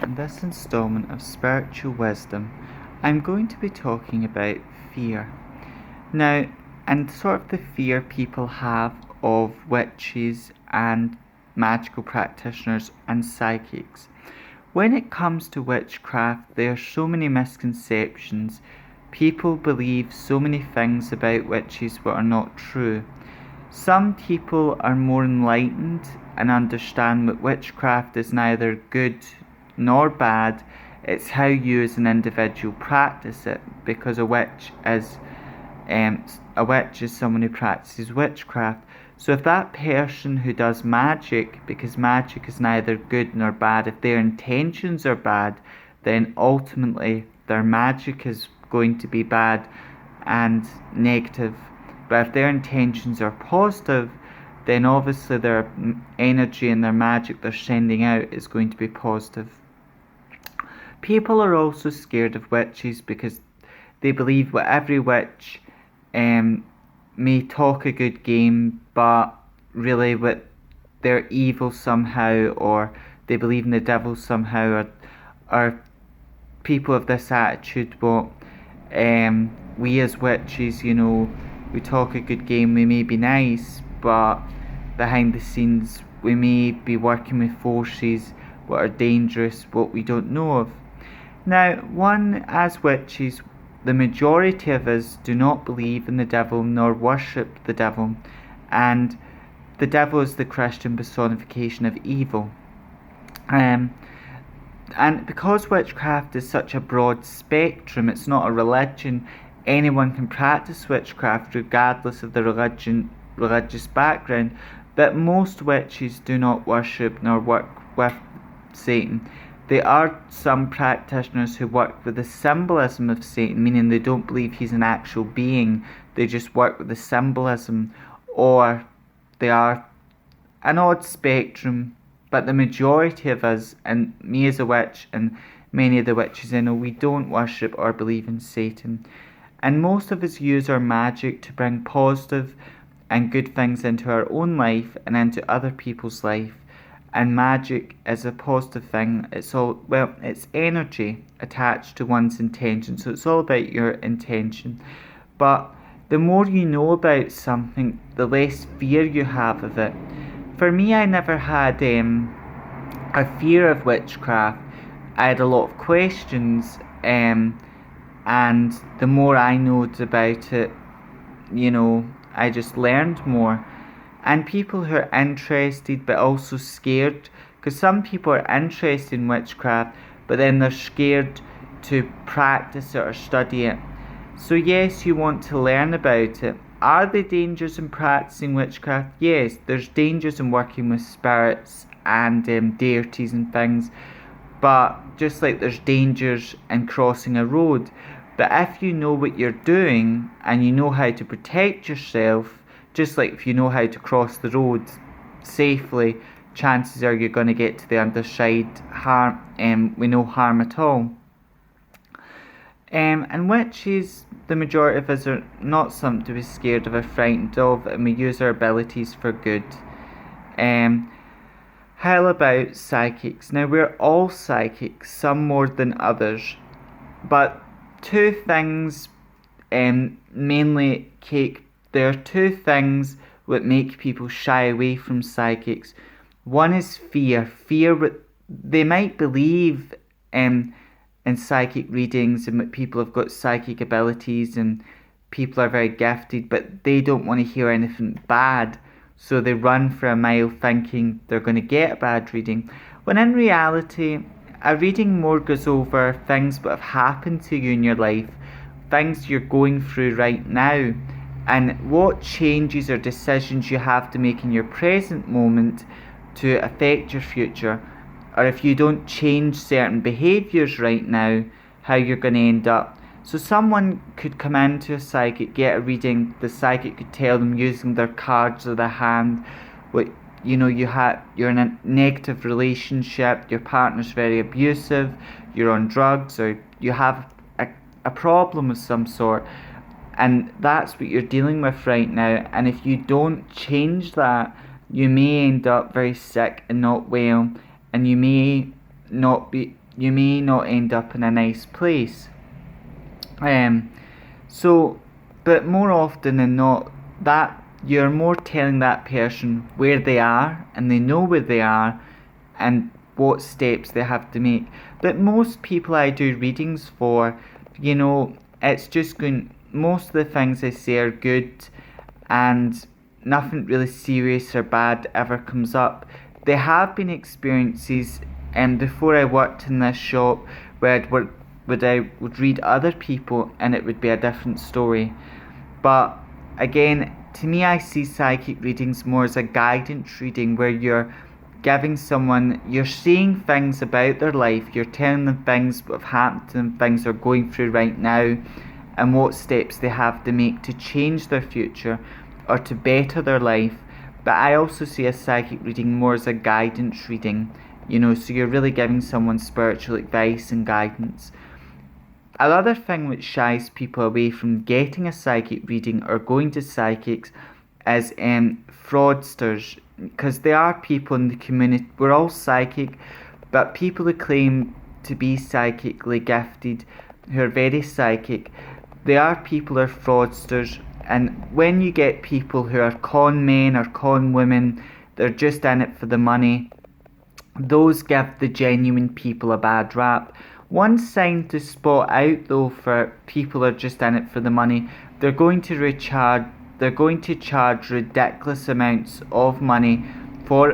in this installment of Spiritual Wisdom, I'm going to be talking about fear. Now, and sort of the fear people have of witches and magical practitioners and psychics. When it comes to witchcraft, there are so many misconceptions. People believe so many things about witches that are not true. Some people are more enlightened and understand that witchcraft is neither good nor bad. It's how you as an individual practice it, because a witch is someone who practices witchcraft. So if that person who does magic, because magic is neither good nor bad, if their intentions are bad, then ultimately their magic is going to be bad and negative. But if their intentions are positive, then obviously their energy and their magic they're sending out is going to be positive. People are also scared of witches because they believe that every witch may talk a good game, but really that they're evil somehow, or they believe in the devil somehow, or people of this attitude. But we as witches, we talk a good game, we may be nice, but behind the scenes we may be working with forces what are dangerous, what we don't know of. Now, as witches, the majority of us do not believe in the devil nor worship the devil, and the devil is the Christian personification of evil. And because witchcraft is such a broad spectrum, it's not a religion. Anyone can practice witchcraft regardless of the religious background, but most witches do not worship nor work with Satan. There are some practitioners who work with the symbolism of Satan, meaning they don't believe he's an actual being, they just work with the symbolism, or they are an odd spectrum, but the majority of us, and me as a witch and many of the witches I know, we don't worship or believe in Satan. And most of us use our magic to bring positive and good things into our own life and into other people's life. And magic is a positive thing. It's energy attached to one's intention. So it's all about your intention. But the more you know about something, the less fear you have of it. For me, I never had a fear of witchcraft. I had a lot of questions, and the more I know about it, I just learned more. And people who are interested but also scared, because some people are interested in witchcraft but then they're scared to practice it or study it. So yes, you want to learn about it. Are there dangers in practicing witchcraft? Yes, there's dangers in working with spirits and deities and things, but just like there's dangers in crossing a road. But if you know what you're doing and you know how to protect yourself, just like if you know how to cross the road safely, chances are you're going to get to the other side with no harm at all. And witches, the majority of us are not something to be scared of or frightened of, and we use our abilities for good. How about psychics? Now, we're all psychics, some more than others, but two things mainly there are two things that make people shy away from psychics. One is fear. They might believe in psychic readings and that people have got psychic abilities and people are very gifted, but they don't want to hear anything bad, so they run for a mile thinking they're going to get a bad reading. When in reality, a reading more goes over things that have happened to you in your life, things you're going through right now, and what changes or decisions you have to make in your present moment to affect your future. Or if you don't change certain behaviours right now, how you're going to end up. So someone could come into a psychic, get a reading, the psychic could tell them using their cards of their hand, you're in a negative relationship, your partner's very abusive, you're on drugs, or you have a problem of some sort, and that's what you're dealing with right now. And if you don't change that, you may end up very sick and not well, and you may not be you may not end up in a nice place. Um, so, but more often than not, that you're more telling that person where they are, and they know where they are, and what steps they have to make. But most people I do readings for, it's just going, most of the things I say are good, and nothing really serious or bad ever comes up. There have been experiences, and before I worked in this shop, where I would read other people, and it would be a different story. But again, to me, I see psychic readings more as a guidance reading, where you're giving someone, you're seeing things about their life, you're telling them things that have happened to them, things they're going through right now, and what steps they have to make to change their future or to better their life. But I also see a psychic reading more as a guidance reading, so you're really giving someone spiritual advice and guidance. Another thing which shies people away from getting a psychic reading or going to psychics is fraudsters, because there are people in the community, we're all psychic, but people who claim to be psychically gifted, who are very psychic, there are people who are fraudsters. And when you get people who are con men or con women, they're just in it for the money, those give the genuine people a bad rap. One sign to spot out though for people who are just in it for the money, they're going to charge ridiculous amounts of money for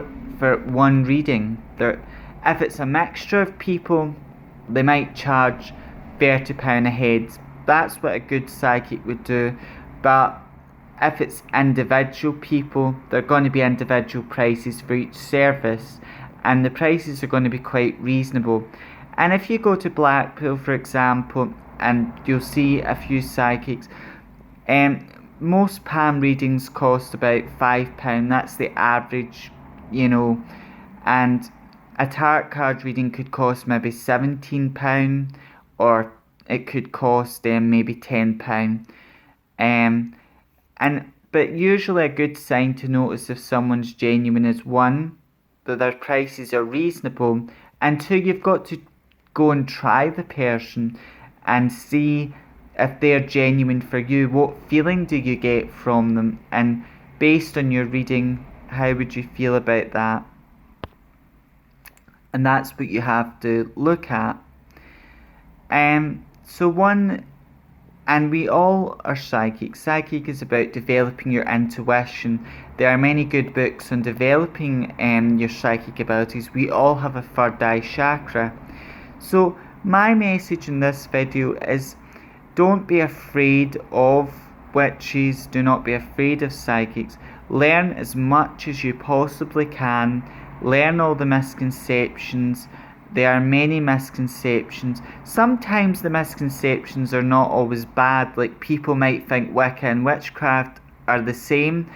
one reading. If it's a mixture of people, they might charge £30 a head. That's what a good psychic would do. But if it's individual people, they're going to be individual prices for each service, and the prices are going to be quite reasonable. And if you go to Blackpool, for example, and you'll see a few psychics, most palm readings cost about £5. That's the average, and a tarot card reading could cost maybe £17, or it could cost maybe £10. But usually a good sign to notice if someone's genuine is, one, that their prices are reasonable, and two, you've got to go and try the person and see if they're genuine for you. What feeling do you get from them? And based on your reading, how would you feel about that? And that's what you have to look at. And we all are psychic. Psychic is about developing your intuition. There are many good books on developing your psychic abilities. We all have a third eye chakra. So my message in this video is, don't be afraid of witches. Do not be afraid of psychics. Learn as much as you possibly can. Learn all the misconceptions. There are many misconceptions. Sometimes the misconceptions are not always bad. Like, people might think Wicca and witchcraft are the same.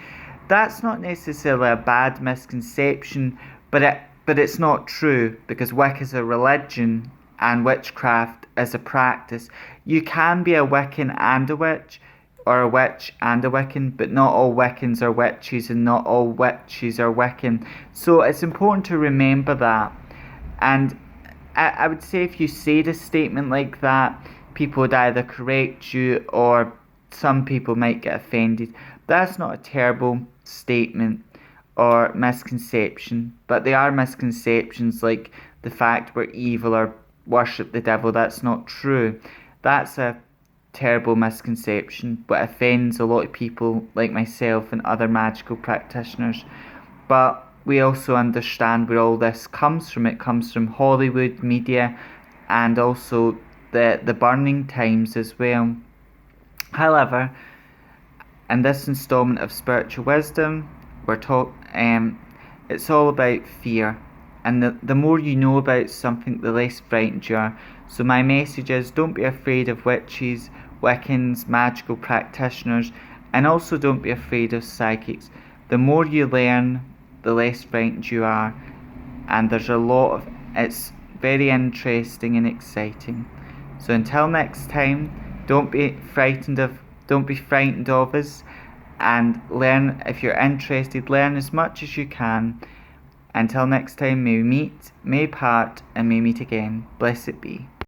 That's not necessarily a bad misconception, but it's not true, because Wicca is a religion and witchcraft is a practice. You can be a Wiccan and a witch, or a witch and a Wiccan, but not all Wiccans are witches and not all witches are Wiccan. So it's important to remember that. And I would say if you said a statement like that, people would either correct you or some people might get offended. That's not a terrible statement or misconception, but they are misconceptions, like the fact we're evil or worship the devil. That's not true. That's a terrible misconception, but offends a lot of people like myself and other magical practitioners. But we also understand where all this comes from. It comes from Hollywood media and also the burning times as well. However, in this installment of Spiritual Wisdom, it's all about fear. And the more you know about something, the less frightened you are. So my message is, don't be afraid of witches, Wiccans, magical practitioners, and also don't be afraid of psychics. The more you learn, the less frightened you are, and it's very interesting and exciting. So until next time, don't be frightened of us, and learn. If you're interested, learn as much as you can, Until next time, may we meet, may part, and may meet again. Blessed be.